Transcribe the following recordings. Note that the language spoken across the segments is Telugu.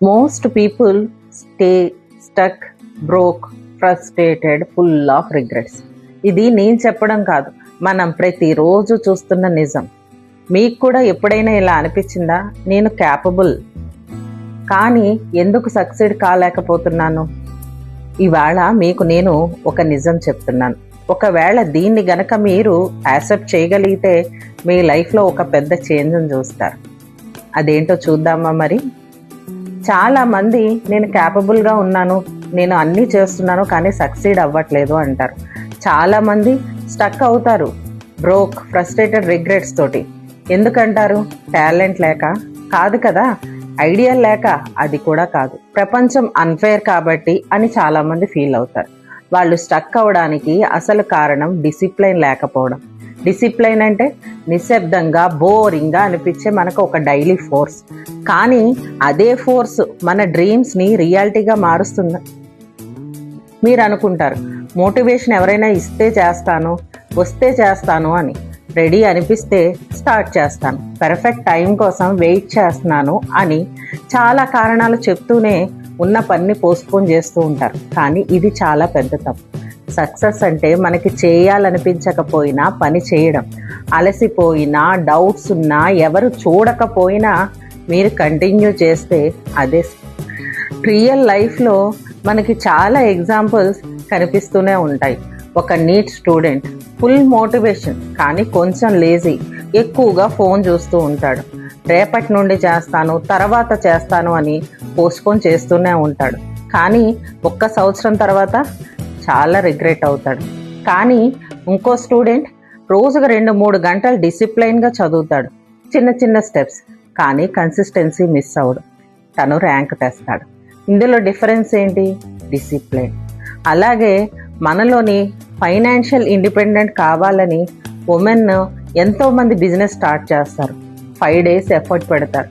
Most people stay stuck, broke, frustrated, full of regrets. ఇది నేను చెప్పడం కాదు, మనం ప్రతిరోజు చూస్తున్న నిజం. మీకు కూడా ఎప్పుడైనా ఇలా అనిపించిందా? నేను క్యాపబుల్, కానీ ఎందుకు సక్సీడ్ కాలేకపోతున్నాను? ఇవాళ మీకు నేను ఒక నిజం చెప్తున్నాను. ఒకవేళ దీన్ని గనక మీరు యాక్సెప్ట్ చేయగలిగితే మీ లైఫ్లో ఒక పెద్ద చేంజ్ని చూస్తారు. అదేంటో చూద్దామా మరి? చాలామంది నేను క్యాపబుల్గా ఉన్నాను, నేను అన్నీ చేస్తున్నాను, కానీ సక్సీడ్ అవ్వట్లేదు అంటారు. చాలామంది స్టక్ అవుతారు, బ్రోక్, ఫ్రస్ట్రేటెడ్, రిగ్రెట్స్ తోటి. ఎందుకంటారు? టాలెంట్ లేక కాదు కదా, ఐడియా లేక అది కూడా కాదు, ప్రపంచం అన్ఫేర్ కాబట్టి అని చాలామంది ఫీల్ అవుతారు. వాళ్ళు స్టక్ అవ్వడానికి అసలు కారణం డిసిప్లైన్ లేకపోవడం. డిసిప్లైన్ అంటే నిశ్శబ్దంగా, బోరింగ్గా అనిపించే మనకు ఒక డైలీ ఫోర్స్. కానీ అదే ఫోర్స్ మన డ్రీమ్స్ని రియాలిటీగా మారుస్తుంది. మీరు అనుకుంటారు, మోటివేషన్ ఎవరైనా ఇస్తే చేస్తాను, వస్తే చేస్తాను అని. రెడీ అనిపిస్తే స్టార్ట్ చేస్తాను, పర్ఫెక్ట్ టైం కోసం వెయిట్ చేస్తున్నాను అని చాలా కారణాలు చెప్తూనే ఉన్న పనిని పోస్ట్పోన్ చేస్తూ ఉంటారు. కానీ ఇది చాలా పెద్ద తప్పు. సక్సెస్ అంటే మనకి చేయాలనిపించకపోయినా పని చేయడం, అలసిపోయినా, డౌట్స్ ఉన్నా, ఎవరు చూడకపోయినా మీరు కంటిన్యూ చేస్తే అదే. రియల్ లైఫ్లో మనకి చాలా ఎగ్జాంపుల్స్ కనిపిస్తూనే ఉంటాయి. ఒక నీట్ స్టూడెంట్, ఫుల్ మోటివేషన్, కానీ కొంచెం లేజీ, ఎక్కువగా ఫోన్ చూస్తూ ఉంటాడు. రేపటి నుండి చేస్తాను, తర్వాత చేస్తాను అని పోస్ట్పోన్ చేస్తూనే ఉంటాడు. కానీ 1 సంవత్సరం తర్వాత చాలా రిగ్రెట్ అవుతాడు. కానీ ఇంకో స్టూడెంట్ రోజుగా 2-3 గంటలు డిసిప్లైన్గా చదువుతాడు, చిన్న చిన్న స్టెప్స్, కానీ కన్సిస్టెన్సీ మిస్ అవ్వడు, తను ర్యాంక్ తెస్తాడు. ఇందులో డిఫరెన్స్ ఏంటి? డిసిప్లైన్. అలాగే మనలోని ఫైనాన్షియల్ ఇండిపెండెంట్ కావాలని ఉమెన్ ఎంతోమంది బిజినెస్ స్టార్ట్ చేస్తారు, 5 days ఎఫర్ట్ పెడతారు.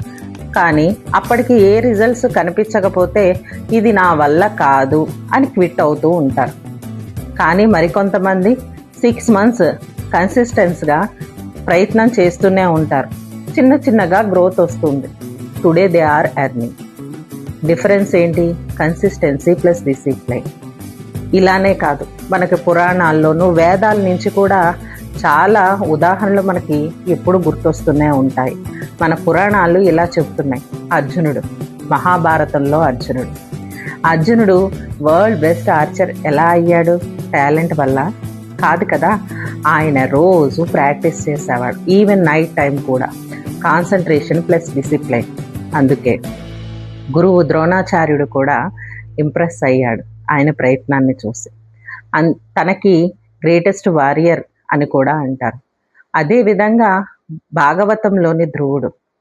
కానీ అప్పటికి ఏ రిజల్ట్స్ కనిపించకపోతే ఇది నా వల్ల కాదు అని క్విట్ అవుతూ ఉంటారు. కానీ మరికొంతమంది 6 months కన్సిస్టెన్స్గా ప్రయత్నం చేస్తూనే ఉంటారు, చిన్న చిన్నగా గ్రోత్ వస్తుంది. Today they are earning. Difference ఏంటి? Consistency plus discipline. ఇలానే కాదు, మనకి పురాణాల్లోనూ వేదాల నుంచి కూడా చాలా ఉదాహరణలు మనకి ఎప్పుడు గుర్తొస్తూనే ఉంటాయి. మన పురాణాలు ఇలా చెప్తున్నాయి. అర్జునుడు, మహాభారతంలో అర్జునుడు వరల్డ్ బెస్ట్ ఆర్చర్ ఎలా అయ్యాడు? టాలెంట్ వల్ల కాదు కదా. ఆయన రోజు ప్రాక్టీస్ చేసేవాడు, ఈవెన్ నైట్ టైం కూడా. Concentration plus discipline. అందుకే గురువు ద్రోణాచార్యుడు కూడా ఇంప్రెస్ అయ్యాడు ఆయన ప్రయత్నాన్ని చూసి. తనకి గ్రేటెస్ట్ వారియర్ అని కూడా అంటారు. అదేవిధంగా భాగవతంలోని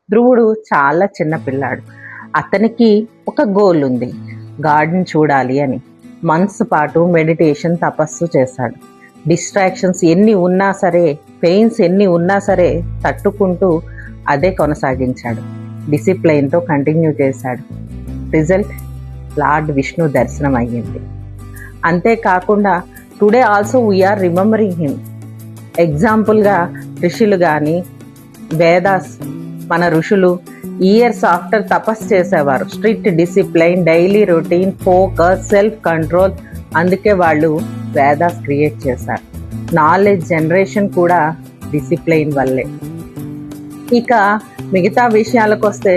ధ్రువుడు చాలా చిన్న పిల్లాడు. అతనికి ఒక గోల్ ఉంది, గాడ్ని చూడాలి అని. మంత్స్ పాటు మెడిటేషన్, తపస్సు చేశాడు. డిస్ట్రాక్షన్స్ ఎన్ని ఉన్నా సరే, పెయిన్స్ ఎన్ని ఉన్నా సరే తట్టుకుంటూ అదే కొనసాగించాడు. డిసిప్లైన్తో కంటిన్యూ చేశాడు. రిజల్ట్ లార్డ్ విష్ణు దర్శనం అయ్యింది. అంతేకాకుండా today also we are remembering him. ఎగ్జాంపుల్గా ఋషులు కానీ, వేదాస్, మన ఋషులు ఇయర్స్ ఆఫ్టర్ తపస్సు చేసేవారు. Strict discipline, daily routine, focus, self control. అందుకే వాళ్ళు వేదాస్ క్రియేట్ చేశారు. నాలెడ్జ్ జనరేషన్ కూడా డిసిప్లైన్ వల్లే. ఇక మిగతా విషయాలకు వస్తే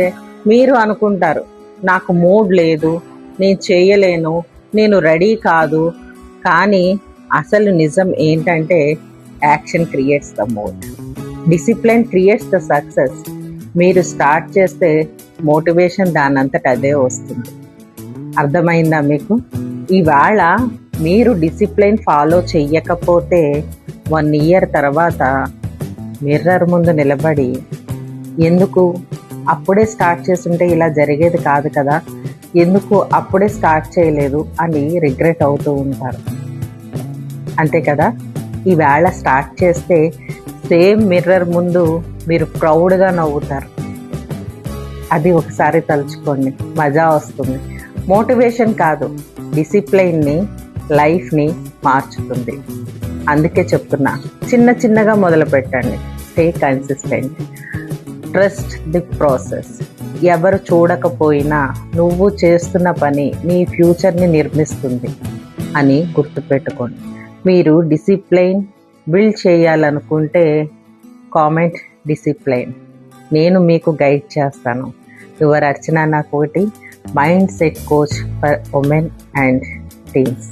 మీరు అనుకుంటారు, నాకు మూడ్ లేదు, నేను చేయలేను, నేను రెడీ కాదు. కానీ అసలు నిజం ఏంటంటే action creates the mood, discipline creates the success. మీరు స్టార్ట్ చేస్తే మోటివేషన్ దానంతట అదే వస్తుంది. అర్థమైందా మీకు? ఇవాళ మీరు డిసిప్లైన్ ఫాలో చెయ్యకపోతే 1 year తర్వాత మిర్రర్ ముందు నిలబడి, ఎందుకు అప్పుడే స్టార్ట్ చేస్తుంటే ఇలా జరిగేది కాదు కదా, ఎందుకు అప్పుడే స్టార్ట్ చేయలేదు అని రిగ్రెట్ అవుతూ ఉంటారు. అంతే కదా. ఈవేళ స్టార్ట్ చేస్తే సేమ్ మిర్రర్ ముందు మీరు ప్రౌడ్గా నవ్వుతారు. అది ఒకసారి తలుచుకోండి, మజా వస్తుంది. మోటివేషన్ కాదు, డిసిప్లైన్ని, లైఫ్ని మార్చుతుంది. అందుకే చెప్తున్నా, చిన్నగా మొదలు పెట్టండి. Stay consistent, trust the process. ఎవరు చూడకపోయినా నువ్వు చేస్తున్న పని నీ ఫ్యూచర్ని నిర్మిస్తుంది అని గుర్తుపెట్టుకోండి. మీరు డిసిప్లైన్ బిల్డ్ చేయాలనుకుంటే కామెంట్ డిసిప్లైన్, నేను మీకు గైడ్ చేస్తాను. యువర్ అర్చన నాకోటి, mind set coach for women and teens.